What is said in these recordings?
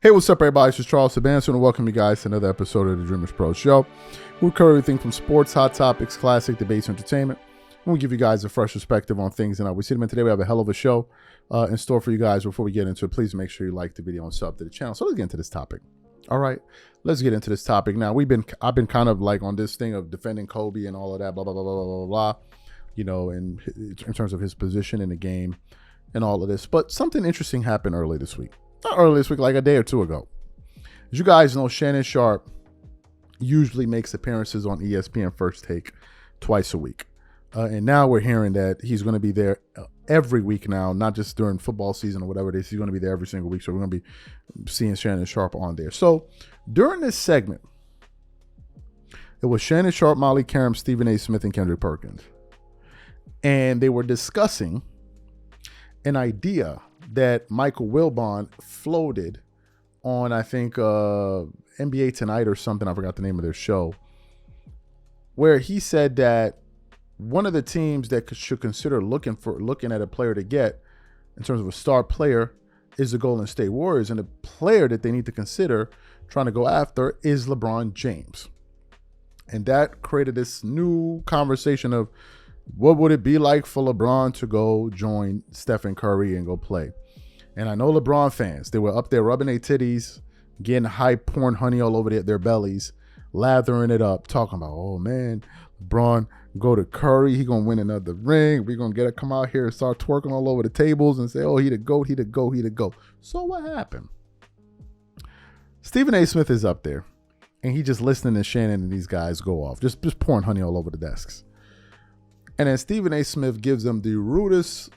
Hey, what's up, everybody? This is Charles Sabanson, and welcome you guys to another episode of the Dreamers Pro Show. We cover everything from sports, hot topics, classic, debates, entertainment, and we give you guys a fresh perspective on things. And we see them in today. We have a hell of a show in store for you guys. Before we get into it, please make sure you like the video and sub to the channel. So let's get into this topic. All right, let's get into this topic. Now, I've been kind of like on this thing of defending Kobe and all of that, blah, blah, blah, blah, blah, blah, blah, you know, in terms of his position in the game and all of this. But something interesting happened early this week. Not early this week, like a day or two ago. As you guys know, Shannon Sharpe usually makes appearances on ESPN First Take twice a week. And now we're hearing that he's going to be there every week now, not just during football season or whatever it is. He's going to be there every single week. So we're going to be seeing Shannon Sharpe on there. So during this segment, it was Shannon Sharpe, Molly Karam, Stephen A. Smith, and Kendrick Perkins. And they were discussing an idea that Michael Wilbon floated on, I think, NBA Tonight or something. I forgot the name of their show, where he said that one of the teams that should consider looking at a player to get in terms of a star player is the Golden State Warriors, and the player that they need to consider trying to go after is LeBron James. And that created this new conversation of what would it be like for LeBron to go join Stephen Curry and go play. And I know LeBron fans, they were up there rubbing their titties, getting high porn honey all over their bellies, lathering it up, talking about, oh man, LeBron go to Curry, he gonna win another ring. We're gonna get to come out here and start twerking all over the tables and say, oh, he the GOAT, he the GOAT, he the GOAT. So what happened? Stephen A. Smith is up there, and he just listening to Shannon and these guys go off, just pouring honey all over the desks. And then Stephen A. Smith gives them the rudest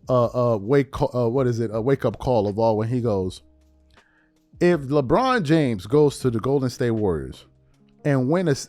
wake up call of all when he goes, if LeBron James goes to the Golden State Warriors and wins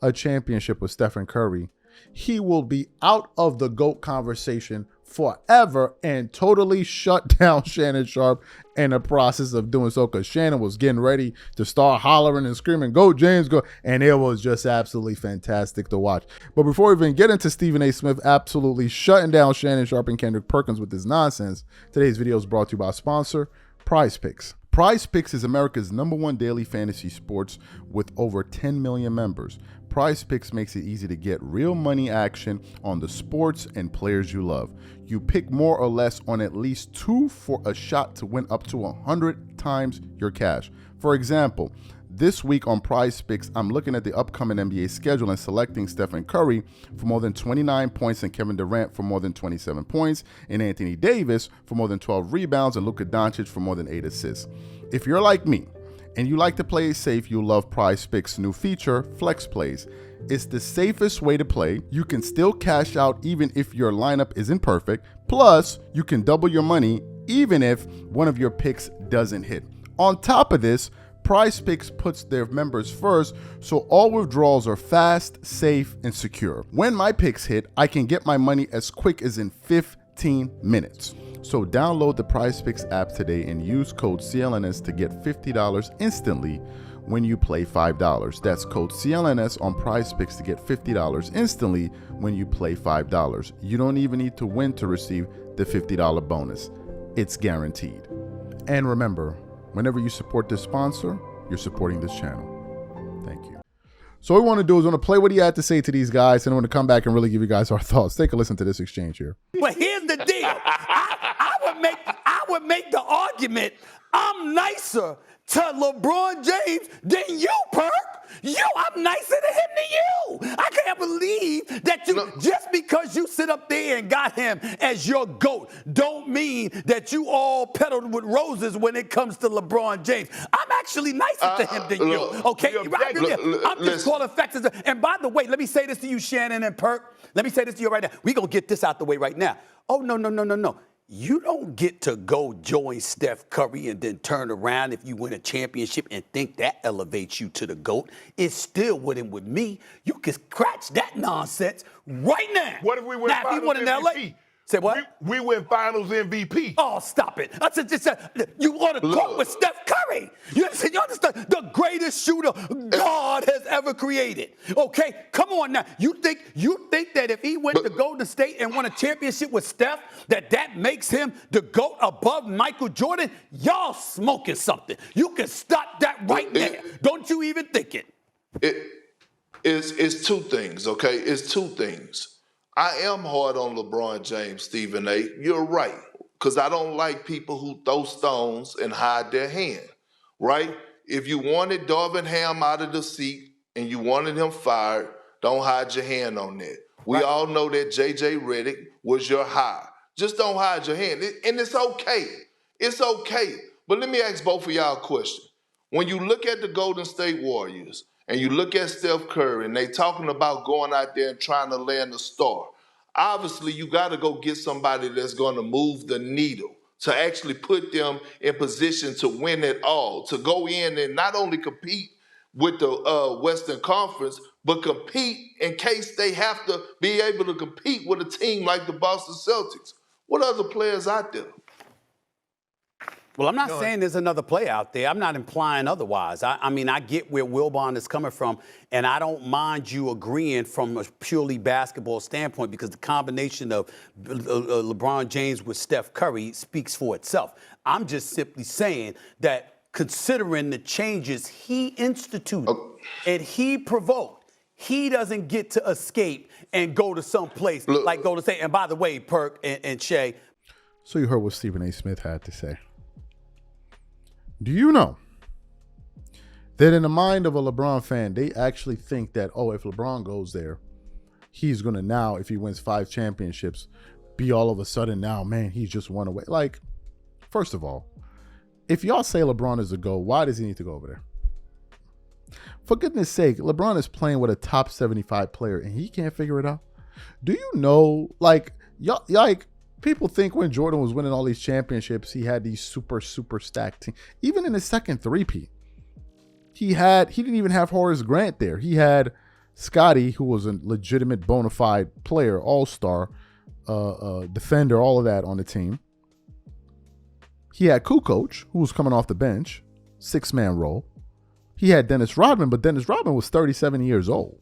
a championship with Stephen Curry, he will be out of the GOAT conversation forever and totally shut down Shannon Sharpe in the process of doing so, because Shannon was getting ready to start hollering and screaming, go James, go. And it was just absolutely fantastic to watch. But before we even get into Stephen A. Smith absolutely shutting down Shannon Sharpe and Kendrick Perkins with this nonsense, today's video is brought to you by a sponsor, Prize Picks. Prize Picks is America's #1 daily fantasy sports with over 10 million members. Prize Picks makes it easy to get real money action on the sports and players you love. You pick more or less on at least two for a shot to win up to 100 times your cash. For example, this week on Prize Picks, I'm looking at the upcoming NBA schedule and selecting Stephen Curry for more than 29 points and Kevin Durant for more than 27 points and Anthony Davis for more than 12 rebounds and Luka Doncic for more than 8 assists. If you're like me and you like to play safe, you'll love Prize Picks' new feature, Flex Plays. It's the safest way to play. You can still cash out even if your lineup isn't perfect. Plus, you can double your money even if one of your picks doesn't hit. On top of this, Prize Picks puts their members first, so all withdrawals are fast, safe, and secure. When my picks hit, I can get my money as quick as in 15 minutes. So download the Prize Picks app today and use code CLNS to get $50 instantly when you play $5. That's code CLNS on Prize Picks to get $50 instantly when you play $5. You don't even need to win to receive the $50 bonus. It's guaranteed. And remember, whenever you support this sponsor, you're supporting this channel. Thank you. So what we want to do is we want to play what he had to say to these guys, and I want to come back and really give you guys our thoughts. Take a listen to this exchange here. But here's the deal. I would make the argument I'm nicer to LeBron James than you, Perk. I'm nicer to him than you. I can't believe that just because you sit up there and got him as your GOAT, don't mean that you all peddled with roses when it comes to LeBron James. I'm actually nicer to him than you. Okay, I'm just calling factors. And by the way, let me say this to you, Shannon and Perk. Let me say this to you right now. We're gonna get this out the way right now. Oh no. You don't get to go join Steph Curry and then turn around if you win a championship and think that elevates you to the GOAT. It still wouldn't with me. You can scratch that nonsense right now. What if we win Finals MVP? Say what? We win Finals MVP. Oh, stop it. I said, you want to court with Steph Curry. You understand? The greatest shooter God has ever created. Okay, come on now. You think that if he went to Golden State and won a championship with Steph, that makes him the GOAT above Michael Jordan? Y'all smoking something. You can stop that right there. Don't you even think it. It's two things, okay? It's two things. I am hard on LeBron James, Stephen A. You're right, because I don't like people who throw stones and hide their hand, right? If you wanted Darvin Ham out of the seat and you wanted him fired, don't hide your hand on that. We all know that J.J. Redick was your hire. Just don't hide your hand. And it's okay. It's okay. But let me ask both of y'all a question. When you look at the Golden State Warriors, and you look at Steph Curry, and they talking about going out there and trying to land a star. Obviously, you got to go get somebody that's going to move the needle, to actually put them in position to win it all, to go in and not only compete with the Western Conference, but compete in case they have to be able to compete with a team like the Boston Celtics. What other players out there? Well, I'm not saying there's another play out there. I'm not implying otherwise. I mean, I get where Wilbon is coming from, and I don't mind you agreeing from a purely basketball standpoint, because the combination of LeBron James with Steph Curry speaks for itself. I'm just simply saying that considering the changes he instituted and he provoked, he doesn't get to escape and go to some place like Golden State. And by the way, Perk and Shay. So you heard what Stephen A. Smith had to say. Do you know that in the mind of a LeBron fan, they actually think that, oh, if LeBron goes there, he's going to now, if he wins 5 championships, be all of a sudden now, man, he's just one away. Like, first of all, if y'all say LeBron is a GOAT, why does he need to go over there? For goodness sake, LeBron is playing with a top 75 player and he can't figure it out. Do you know, like, y'all, like, people think when Jordan was winning all these championships, he had these super stacked teams. Even in his second three-peat, he didn't even have Horace Grant there. He had Scottie, who was a legitimate bona fide player, all-star, defender, all of that on the team. He had Kukoc, who was coming off the bench, 6-man role. He had Dennis Rodman, but Dennis Rodman was 37 years old.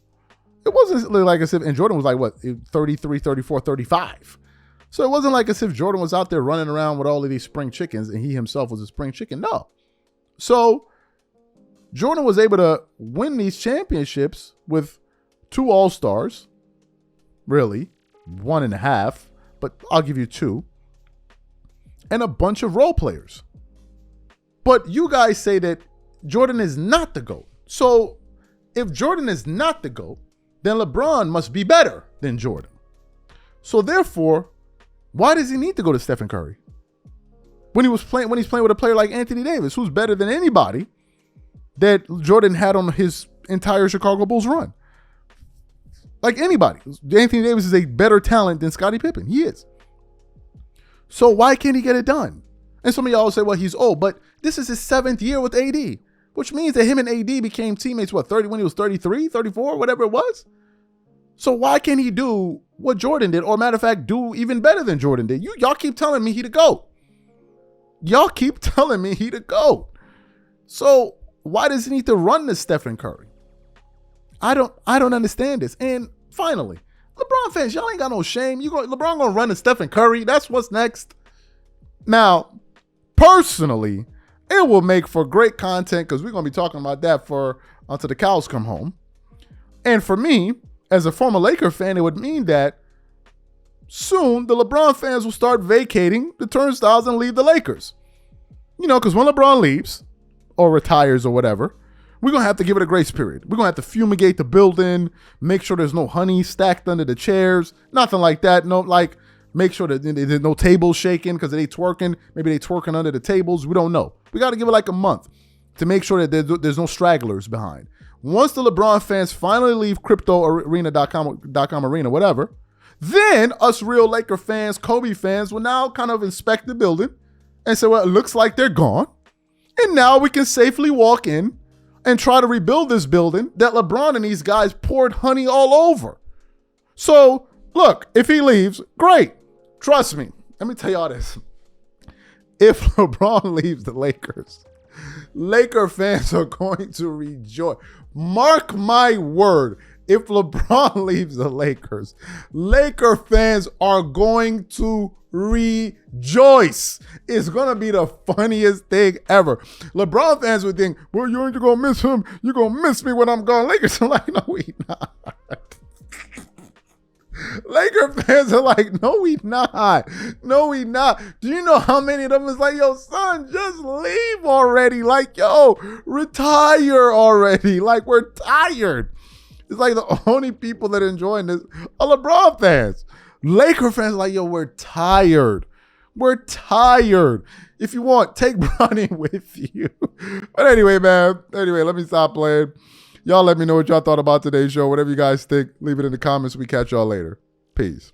It wasn't like as if, and Jordan was like, what, 33, 34, 35. So it wasn't like as if Jordan was out there running around with all of these spring chickens and he himself was a spring chicken. No. So Jordan was able to win these championships with 2 All-Stars, really, 1.5, but I'll give you 2, and a bunch of role players. But you guys say that Jordan is not the GOAT. So if Jordan is not the GOAT, then LeBron must be better than Jordan. So therefore, why does he need to go to Stephen Curry? When he's playing with a player like Anthony Davis, who's better than anybody that Jordan had on his entire Chicago Bulls run. Like anybody. Anthony Davis is a better talent than Scottie Pippen. He is. So why can't he get it done? And some of y'all say, well, he's old, but this is his 7th year with AD, which means that him and AD became teammates, 30 when he was 33, 34, whatever it was? So why can't he do what Jordan did, or matter of fact, do even better than Jordan did? Y'all keep telling me he the GOAT. Y'all keep telling me he the GOAT. So why does he need to run to Stephen Curry? I don't understand this. And finally, LeBron fans, y'all ain't got no shame. LeBron gonna run to Stephen Curry. That's what's next. Now, personally, it will make for great content because we're gonna be talking about that until the cows come home. And for me, as a former Laker fan, it would mean that soon the LeBron fans will start vacating the turnstiles and leave the Lakers. You know, because when LeBron leaves or retires or whatever, we're going to have to give it a grace period. We're going to have to fumigate the building, make sure there's no honey stacked under the chairs, nothing like that. No, like, make sure that there's no tables shaking because they twerking. Maybe they twerking under the tables. We don't know. We got to give it like a month to make sure that there's no stragglers behind. Once the LeBron fans finally leave cryptoarena.com arena, whatever, then us real Laker fans, Kobe fans will now kind of inspect the building and say, well, it looks like they're gone. And now we can safely walk in and try to rebuild this building that LeBron and these guys poured honey all over. So, look, if he leaves, great. Trust me. Let me tell y'all this. If LeBron leaves the Lakers, Laker fans are going to rejoice. Mark my word. If LeBron leaves the Lakers, Laker fans are going to rejoice. It's going to be the funniest thing ever. LeBron fans would think, well, you ain't going to miss him. You're going to miss me when I'm gone. Lakers are like, no, we not. Laker fans are like, no, we not. No, we not. Do you know how many of them is like, yo, son, just leave already. Like, yo, retire already. Like, we're tired. It's like the only people that are enjoying this are LeBron fans. Laker fans are like, yo, we're tired. We're tired. If you want, take Bronny with you. But anyway, man. Anyway, let me stop playing. Y'all let me know what y'all thought about today's show. Whatever you guys think, leave it in the comments. We catch y'all later. Peace.